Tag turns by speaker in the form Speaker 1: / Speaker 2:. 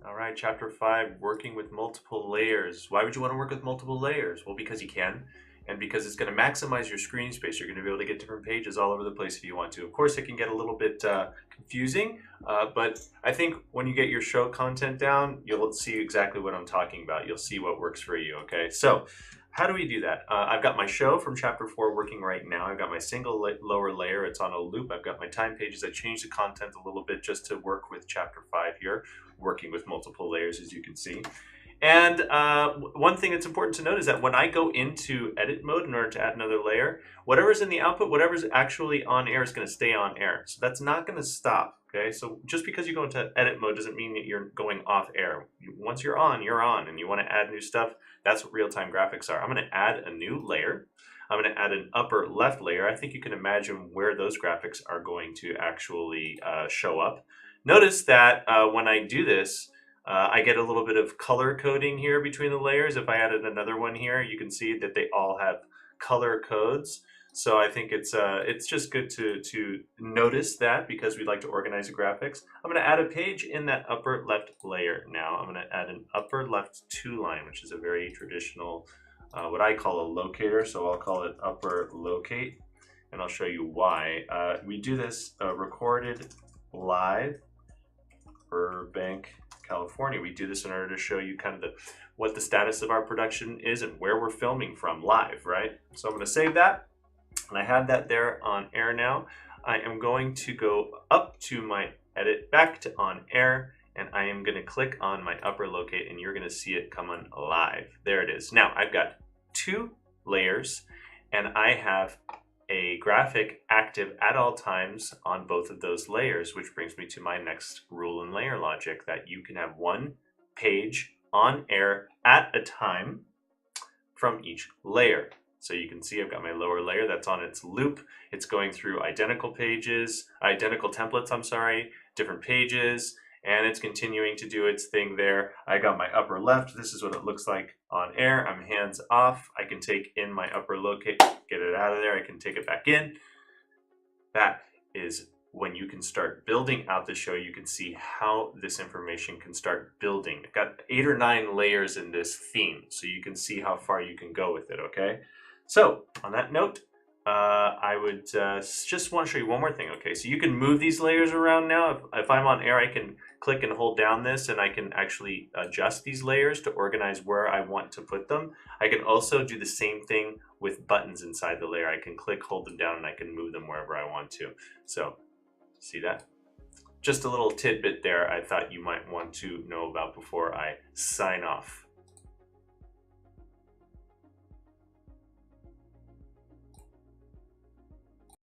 Speaker 1: All right, chapter 5, working with multiple layers. Why would you want to work with multiple layers? Well, because you can, and because it's going to maximize your screen space. You're going to be able to get different pages all over the place if you want to. Of course, it can get a little bit confusing, but I think when you get your show content down, you'll see exactly what I'm talking about. You'll see what works for you, okay? So, how do we do that? I've got my show from chapter 4 working right now. I've got my single lower layer. It's on a loop. I've got my time pages. I changed the content a little bit just to work with chapter 5 here, working with multiple layers, as you can see. And one thing that's important to note is that when I go into edit mode in order to add another layer, whatever's in the output, whatever's actually on air is going to stay on air. So that's not going to stop. Okay, so just because you go into edit mode doesn't mean that you're going off air. Once you're on, and you want to add new stuff. That's what real-time graphics are. I'm going to add a new layer. I'm going to add an upper left layer. I think you can imagine where those graphics are going to actually show up. Notice that when I do this, I get a little bit of color coding here between the layers. If I added another one here, you can see that they all have color codes. So I think it's just good to notice that because we'd like to organize the graphics. I'm going to add a page in that upper left layer now. I'm going to add an upper left 2 line, which is a very traditional, what I call a locator. So I'll call it upper locate, and I'll show you why. We do this recorded live, Burbank, California. We do this in order to show you kind of what the status of our production is and where we're filming from live, right? So I'm going to save that, and I have that there on air now. I am going to go up to my edit, back to on air, and I am going to click on my upper locate, and you're going to see it come on live. There it is. Now I've got 2 layers, and I have a graphic active at all times on both of those layers, which brings me to my next rule in layer logic, that you can have one page on air at a time from each layer. So you can see I've got my lower layer that's on its loop. It's going through identical templates, I'm sorry, different pages, and it's continuing to do its thing there. I got my upper left. This is what it looks like on air. I'm hands off. I can take in my upper locate, get it out of there. I can take it back in. That is when you can start building out the show. You can see how this information can start building. I've got 8 or 9 layers in this theme, so you can see how far you can go with it, okay? So on that note, I would just want to show you one more thing. Okay, so you can move these layers around now. If I'm on air, I can click and hold down this, and I can actually adjust these layers to organize where I want to put them. I can also do the same thing with buttons inside the layer. I can click, hold them down, and I can move them wherever I want to. So see that? Just a little tidbit there I thought you might want to know about before I sign off.